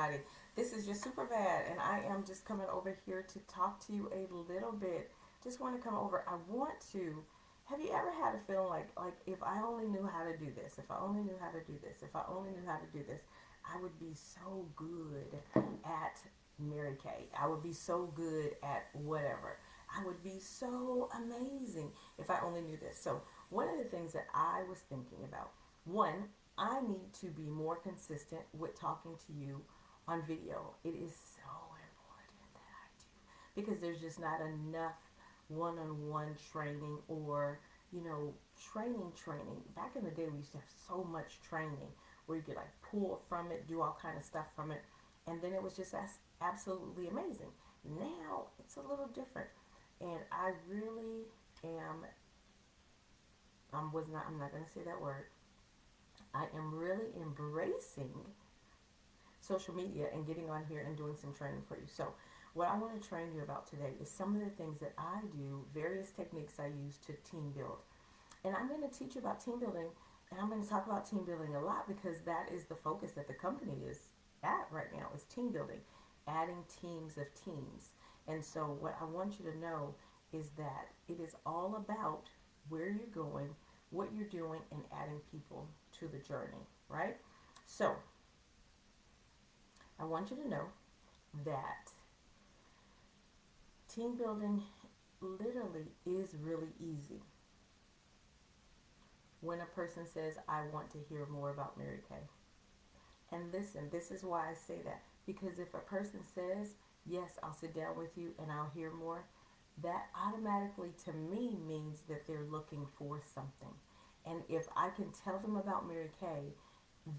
everybody. This is just super bad, and I am just coming over here to talk to you a little bit. Just want to come over. I want to. Have you ever had a feeling like if I only knew how to do this, if I only knew how to do this, if I only knew how to do this, I would be so good at Mary Kay. I would be so good at whatever. I would be so amazing if I only knew this. So, one of the things that I was thinking about, one, I need to be more consistent with talking to you on video. It is so important that I do because there's just not enough one-on-one training or training. Back in the day, we used to have so much training where you could like pull from it, do all kind of stuff from it, and then it was just absolutely amazing. Now it's a little different, and I really am. Was not. I'm not going to say that word. I am really embracing social media and getting on here and doing some training for you. So, what I want to train you about today is some of the things that I do, various techniques I use to team build. And I'm going to teach you about team building, and I'm going to talk about team building a lot because that is the focus that the company is at right now is team building, adding teams of teams. And so what I want you to know is that it is all about where you're going, what you're doing, and adding people to the journey, right? So I want you to know that team building literally is really easy when a person says, I want to hear more about Mary Kay. And listen, this is why I say that. Because if a person says, yes, I'll sit down with you and I'll hear more, that automatically to me means that they're looking for something. And if I can tell them about Mary Kay,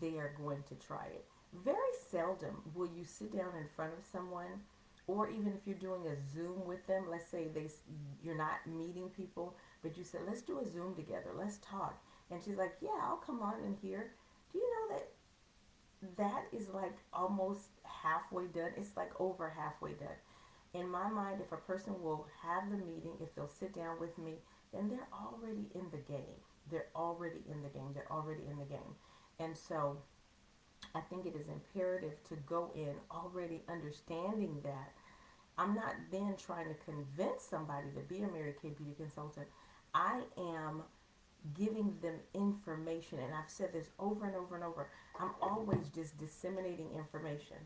they are going to try it. Very seldom will you sit down in front of someone, or even if you're doing a Zoom with them. Let's say you're not meeting people, but you said, let's do a Zoom together. Let's talk. And she's like, yeah, I'll come on in here. Do you know that that is like almost halfway done? It's like over halfway done. In my mind, if a person will have the meeting, if they'll sit down with me, then they're already in the game. They're already in the game. They're already in the game. And so I think it is imperative to go in already understanding that. I'm not then trying to convince somebody to be a Mary Kay beauty consultant. I am giving them information, and I've said this over and over and over. I'm always just disseminating information.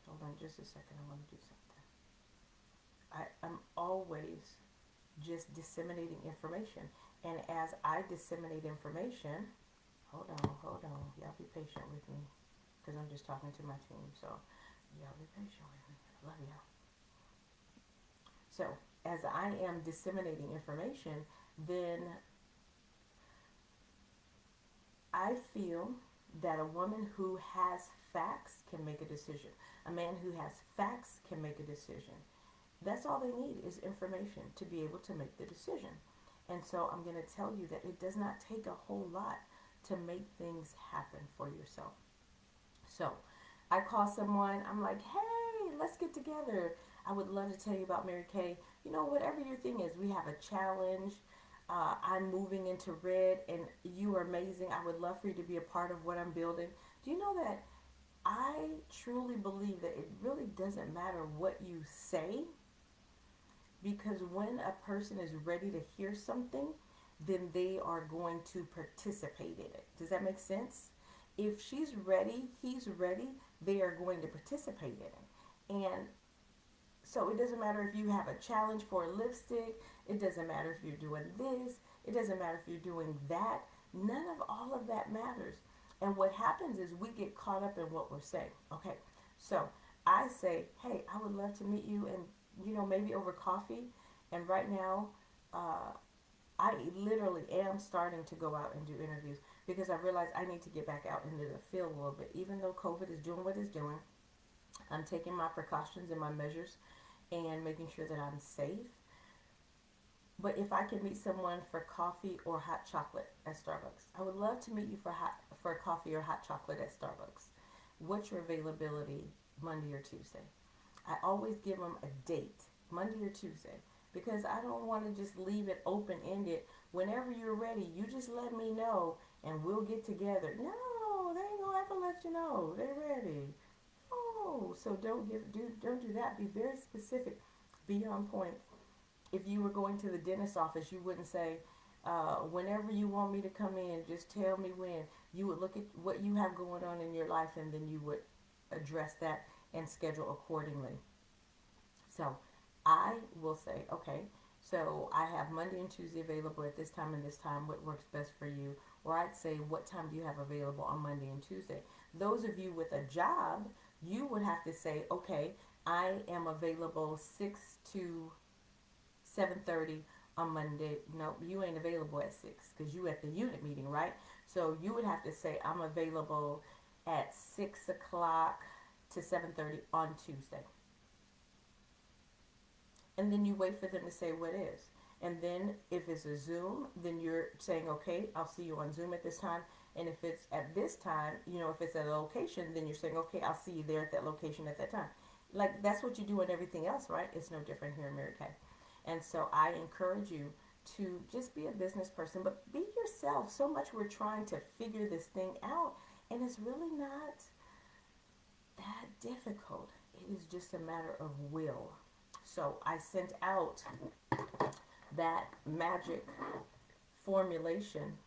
Hold on just a second. I want to do something. I'm always just disseminating information. And as I disseminate information, hold on. Y'all be patient with me because I'm just talking to my team. So y'all be patient with me. I love y'all. So as I am disseminating information, then I feel that a woman who has facts can make a decision. A man who has facts can make a decision. That's all they need is information to be able to make the decision. And so I'm going to tell you that it does not take a whole lot to make things happen for yourself. So I call someone, I'm like, hey, let's get together. I would love to tell you about Mary Kay. Whatever your thing is, we have a challenge. I'm moving into red and you are amazing. I would love for you to be a part of what I'm building. Do you know that I truly believe that it really doesn't matter what you say, because when a person is ready to hear something, then they are going to participate in it. Does that make sense? If she's ready, he's ready, they are going to participate in it. And so it doesn't matter if you have a challenge for a lipstick, it doesn't matter if you're doing this, it doesn't matter if you're doing that. None of all of that matters. And what happens is we get caught up in what we're saying. Okay, so I say, hey, I would love to meet you and, maybe over coffee. And right now, uh, I literally am starting to go out and do interviews because I realize I need to get back out into the field a little bit. Even though COVID is doing what it's doing, I'm taking my precautions and my measures and making sure that I'm safe. But if I can meet someone for coffee or hot chocolate at Starbucks, I would love to meet you for coffee or hot chocolate at Starbucks. What's your availability Monday or Tuesday? I always give them a date, Monday or Tuesday, because I don't want to just leave it open ended. Whenever you're ready, you just let me know and we'll get together. No, they ain't gonna have to let you know. They're ready. No, so don't do that. Be very specific. Be on point. If you were going to the dentist office, you wouldn't say, whenever you want me to come in, just tell me when. You would look at what you have going on in your life, and then you would address that and schedule accordingly. So I will say, okay, so I have Monday and Tuesday available at this time and this time. What works best for you? Or I'd say, what time do you have available on Monday and Tuesday? Those of you with a job, you would have to say, okay, I am available 6 to 7:30 on Monday. No, you ain't available at 6 because you at the unit meeting, right? So you would have to say, I'm available at 6 o'clock to 7:30 on Tuesday, and then you wait for them to say what is. And then if it's a Zoom, then you're saying, okay, I'll see you on Zoom at this time. And if it's at this time, if it's at a location, then you're saying, okay, I'll see you there at that location at that time. Like that's what you do in everything else, right? It's no different here in Mary Kay. And so I encourage you to just be a business person, but be yourself. So much we're trying to figure this thing out, and it's really not that difficult. It is just a matter of will. So I sent out that magic formulation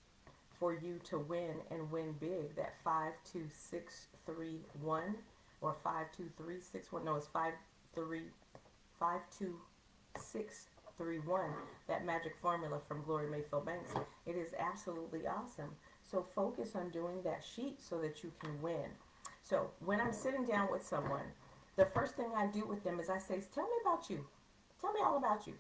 for you to win and win big. That 52631 or 52361. No, it's 52631. That magic formula from Glory Mayfield Banks. It is absolutely awesome. So focus on doing that sheet so that you can win. So when I'm sitting down with someone, the first thing I do with them is I say, tell me about you. Tell me all about you.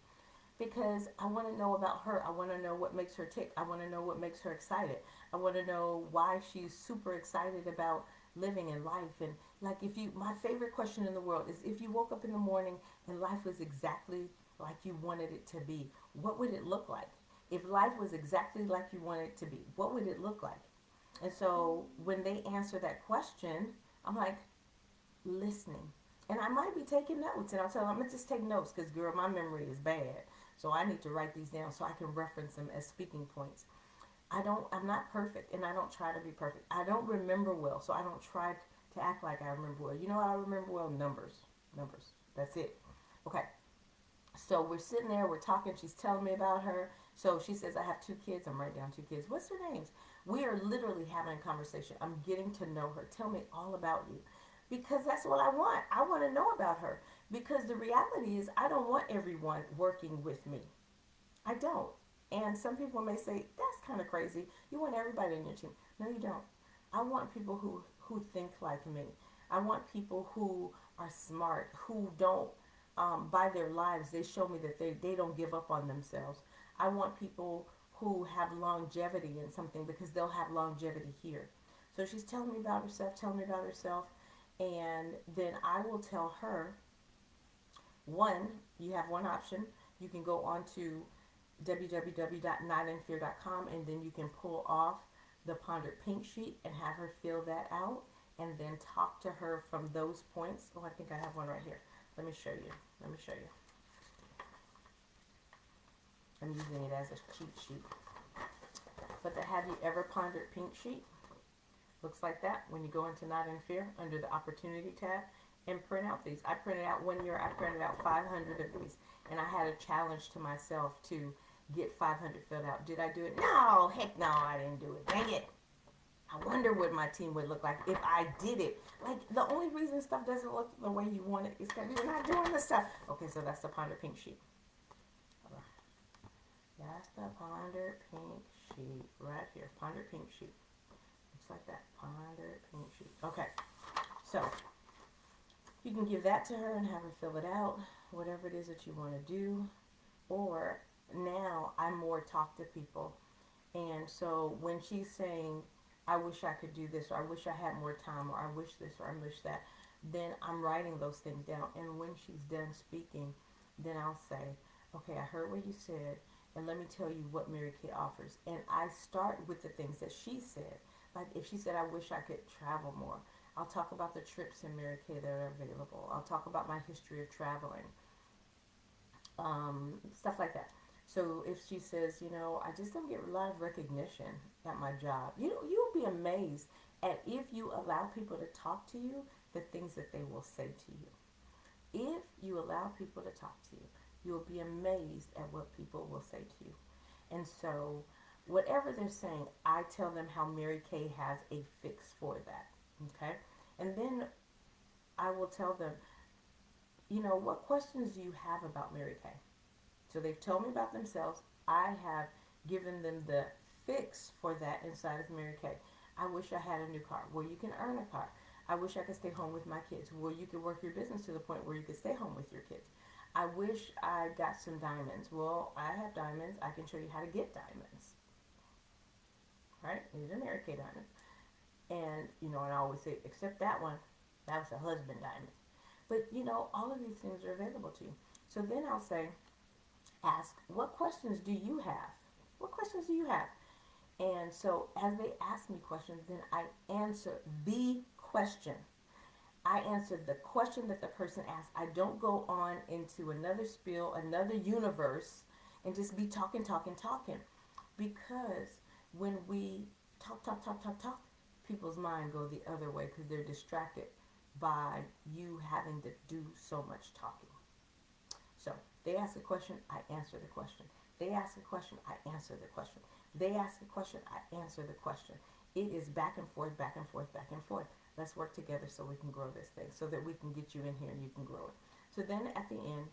Because I want to know about her. I want to know what makes her tick. I want to know what makes her excited. I want to know why she's super excited about living in life. And like my favorite question in the world is, if you woke up in the morning and life was exactly like you wanted it to be, what would it look like? If life was exactly like you wanted it to be, what would it look like? And so when they answer that question, I'm like, listening. And I might be taking notes, and I'll tell them, I'm going to just take notes because, girl, my memory is bad. So I need to write these down so I can reference them as speaking points. I'm not perfect, and I don't try to be perfect. I don't remember well, so I don't try to act like I remember well. You know what I remember well? Numbers. Numbers. That's it. Okay. So we're sitting there, we're talking, she's telling me about her. So she says, I have 2 kids. I'm writing down 2 kids. What's their names? We are literally having a conversation. I'm getting to know her. Tell me all about you. Because that's what I want. I want to know about her. Because the reality is, I don't want everyone working with me. I don't. And some people may say, that's kind of crazy. You want everybody in your team. No, you don't. I want people who think like me. I want people who are smart, who don't, by their lives, they show me that they don't give up on themselves. I want people who have longevity in something because they'll have longevity here. So she's telling me about herself, telling me about herself. And then I will tell her, one, you have one option. You can go on to www.notinfear.com, and then you can pull off the pondered pink sheet and have her fill that out and then talk to her from those points. Oh, I think I have one right here. Let me show you. Let me show you. I'm using it as a cheat sheet. But the Have You Ever Pondered Pink sheet looks like that when you go into Not in Fear under the Opportunity tab and print out these. I printed out one year, I printed out 500 of these, and I had a challenge to myself to get 500 filled out. Did I do it? No, heck no, I didn't do it. Dang it. I wonder what my team would look like if I did it. Like, the only reason stuff doesn't look the way you want it is because you're not doing the stuff. Okay, so that's the Ponder Pink sheet. That's the Ponder Pink sheet right here. Ponder Pink sheet. Looks like that. Ponder Pink sheet. Okay, so you can give that to her and have her fill it out, whatever it is that you want to do. Or now I more talk to people. And so when she's saying, I wish I could do this, or I wish I had more time, or I wish this, or I wish that, then I'm writing those things down. And when she's done speaking, then I'll say, okay, I heard what you said, and let me tell you what Mary Kay offers. And I start with the things that she said. Like if she said, I wish I could travel more, I'll talk about the trips in Mary Kay that are available. I'll talk about my history of traveling, stuff like that. So if she says, I just don't get a lot of recognition at my job, you'll be amazed And if you allow people to talk to you, the things that they will say to you. If you allow people to talk to you, you will be amazed at what people will say to you. And so, whatever they're saying, I tell them how Mary Kay has a fix for that. Okay? And then I will tell them, what questions do you have about Mary Kay? So they've told me about themselves. I have given them the fix for that inside of Mary Kay. I wish I had a new car. Well, you can earn a car. I wish I could stay home with my kids. Well, you could work your business to the point where you could stay home with your kids. I wish I got some diamonds. Well, I have diamonds. I can show you how to get diamonds. Right? These are Mary Kay diamonds. And I always say, except that one, that was a husband diamond. But, all of these things are available to you. So then I'll say, ask, what questions do you have? What questions do you have? And so as they ask me questions, then I answer the question. I answer the question that the person asked. I don't go on into another spiel, another universe, and just be talking, talking, talking. Because when we talk, talk, talk, talk, talk, people's mind go the other way because they're distracted by you having to do so much talking. So they ask a question, I answer the question. They ask a question, I answer the question. They ask a question, I answer the question. It is back and forth, back and forth, back and forth. Let's work together so we can grow this thing, so that we can get you in here and you can grow it. So then at the end,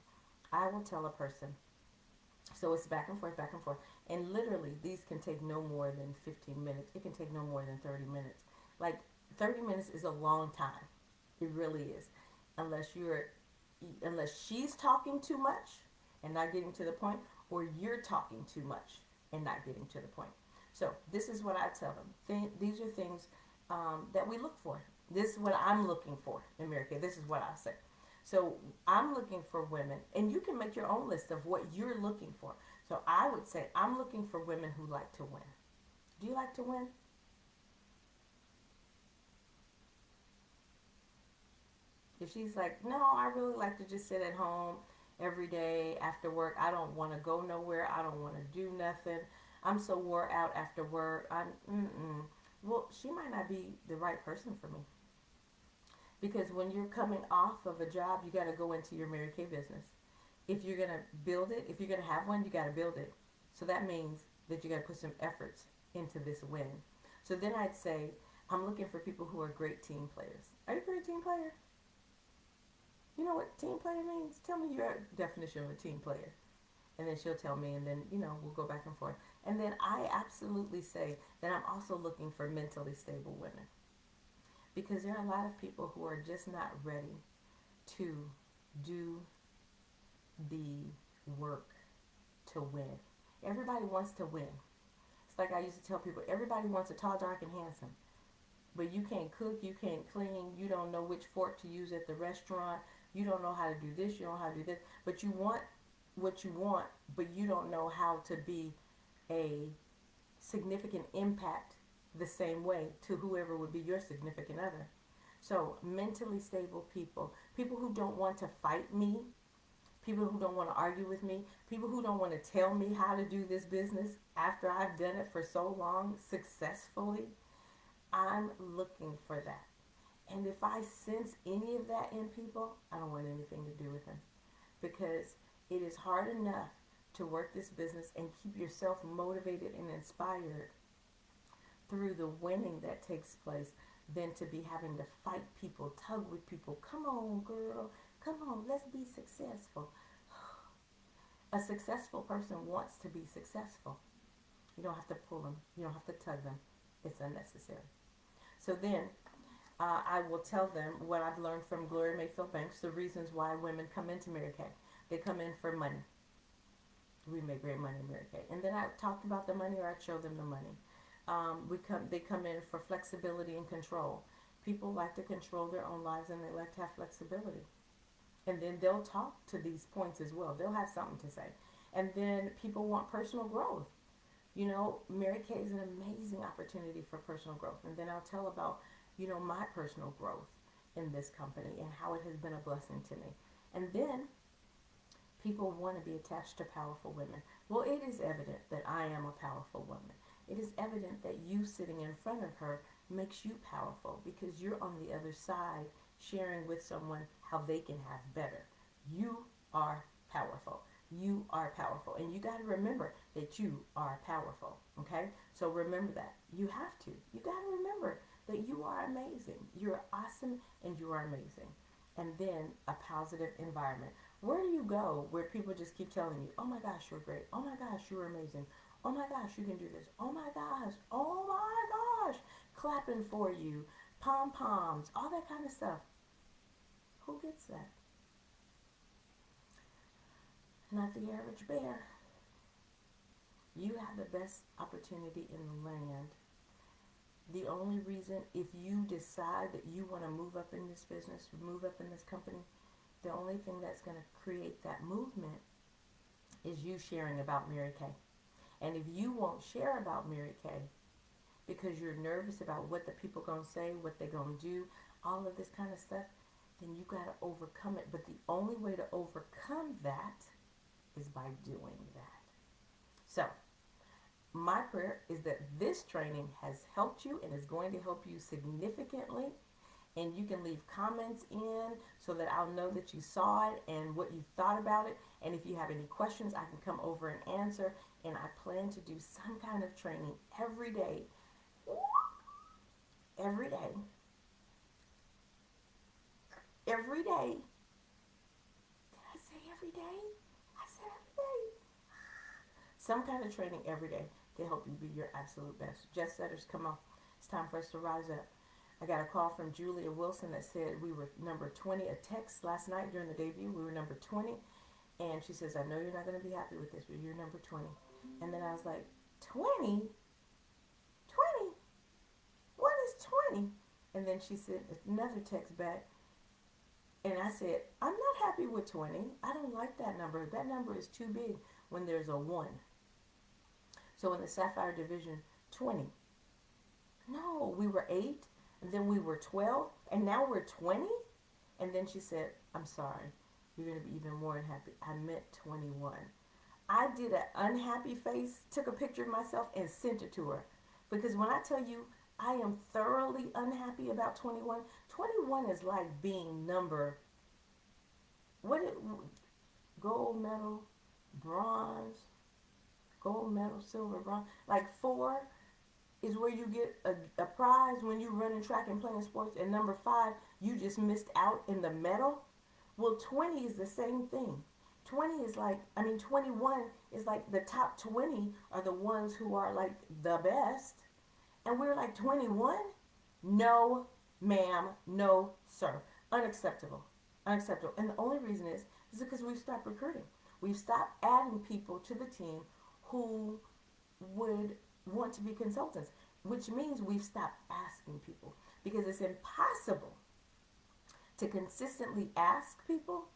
I will tell a person, so it's back and forth, back and forth. And literally, these can take no more than 15 minutes. It can take no more than 30 minutes. Like, 30 minutes is a long time. It really is. Unless she's talking too much and not getting to the point, or you're talking too much and not getting to the point. So this is what I tell them. These are things that we look for. This is what I'm looking for in Mary Kay. This is what I say. So I'm looking for women, and you can make your own list of what you're looking for. So I would say I'm looking for women who like to win. Do you like to win? If she's like, no, I really like to just sit at home every day after work. I don't want to go nowhere. I don't want to do nothing. I'm so wore out after work. Well, she might not be the right person for me. Because when you're coming off of a job, you got to go into your Mary Kay business. If you're going to build it, if you're going to have one, you got to build it. So that means that you got to put some efforts into this win. So then I'd say, I'm looking for people who are great team players. Are you a great team player? You know what team player means? Tell me your definition of a team player. And then she'll tell me, and then, we'll go back and forth. And then I absolutely say that I'm also looking for mentally stable women. Because there are a lot of people who are just not ready to do the work to win. Everybody wants to win. It's like I used to tell people, everybody wants a tall, dark, and handsome. But you can't cook, you can't clean, you don't know which fork to use at the restaurant, you don't know how to do this, you don't know how to do this. But you want what you want, but you don't know how to be a significant impact the same way to whoever would be your significant other. So mentally stable people, people who don't want to fight me, people who don't want to argue with me, people who don't want to tell me how to do this business after I've done it for so long successfully. I'm looking for that. And if I sense any of that in people, I don't want anything to do with them. Because it is hard enough to work this business and keep yourself motivated and inspired through the winning that takes place than to be having to fight people, tug with people. Come on, girl. Come on, let's be successful. A successful person wants to be successful. You don't have to pull them. You don't have to tug them. It's unnecessary. So then I will tell them what I've learned from Gloria Mayfield Banks, the reasons why women come into Mary Kay. They come in for money. We make great money in Mary Kay. And then I talked about the money, or I show them the money. They come in for flexibility and control. People like to control their own lives, and they like to have flexibility. And then they'll talk to these points as well. They'll have something to say. And then people want personal growth. Mary Kay is an amazing opportunity for personal growth. And then I'll tell about, my personal growth in this company and how it has been a blessing to me. And then people want to be attached to powerful women. Well, it is evident that I am a powerful woman. It is evident that you sitting in front of her makes you powerful because you're on the other side sharing with someone how they can have better. You are powerful. You are powerful. And you got to remember that you are powerful. Okay? So remember that. You have to. You got to remember that you are amazing. You're awesome and you are amazing. And then a positive environment. Where do you go where people just keep telling you, oh my gosh, you're great. Oh my gosh, you're amazing. Oh my gosh, you can do this. Oh my gosh. Oh my gosh. Clapping for you. Pom poms. All that kind of stuff. Who gets that? Not the average bear. You have the best opportunity in the land. The only reason, if you decide that you want to move up in this business, move up in this company, the only thing that's going to create that movement is you sharing about Mary Kay. And if you won't share about Mary Kay because you're nervous about what the people going to say, what they're going to do, all of this kind of stuff, then you got to overcome it. But the only way to overcome that is by doing that. So, my prayer is that this training has helped you and is going to help you significantly. And you can leave comments in so that I'll know that you saw it and what you thought about it. And if you have any questions, I can come over and answer. And I plan to do some kind of training every day. Every day. Every day. Did I say every day? I said every day. Some kind of training every day to help you be your absolute best. Jet setters, come on. It's time for us to rise up. I got a call from Julia Wilson that said we were number 20. A text last night during the debut, we were number 20. And she says, I know you're not going to be happy with this, but you're number 20. And then I was like, 20? 20? What is 20? And then she sent another text back. And I said, I'm not happy with 20. I don't like that number. That number is too big when there's a 1. So in the Sapphire Division, 20. No, we were 8. And then we were 12, and now we're 20? And then she said, I'm sorry. You're going to be even more unhappy. I meant 21. I did an unhappy face, took a picture of myself, and sent it to her. Because when I tell you I am thoroughly unhappy about 21, 21 is like being number, gold medal, bronze, gold medal, silver, bronze, like 4 is where you get a prize when you run in track and playing sports, and number 5, you just missed out in the medal. Well, 20 is the same thing. 21 is like the top 20 are the ones who are like the best. And we're like 21? No, ma'am, no, sir. Unacceptable. Unacceptable. And the only reason is because we've stopped recruiting. We've stopped adding people to the team who would want to be consultants, which means we've stopped asking people because it's impossible to consistently ask people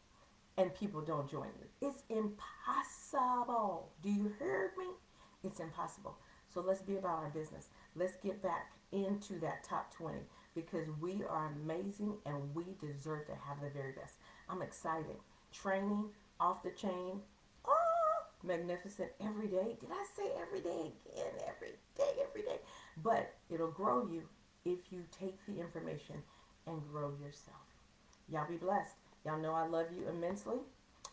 and people don't join you. It's impossible. Do you hear me? It's impossible. So let's be about our business. Let's get back into that top 20 because we are amazing and we deserve to have the very best. I'm excited. Training off the chain. Magnificent every day. Did I say every day again? Every day, every day. But it'll grow you if you take the information and grow yourself. Y'all be blessed. Y'all know I love you immensely.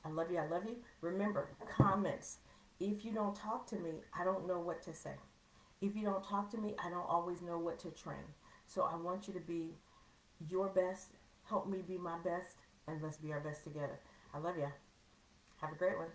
I love you. I love you. Remember, comments. If you don't talk to me, I don't know what to say. If you don't talk to me, I don't always know what to train. So I want you to be your best. Help me be my best. And let's be our best together. I love you. Have a great one.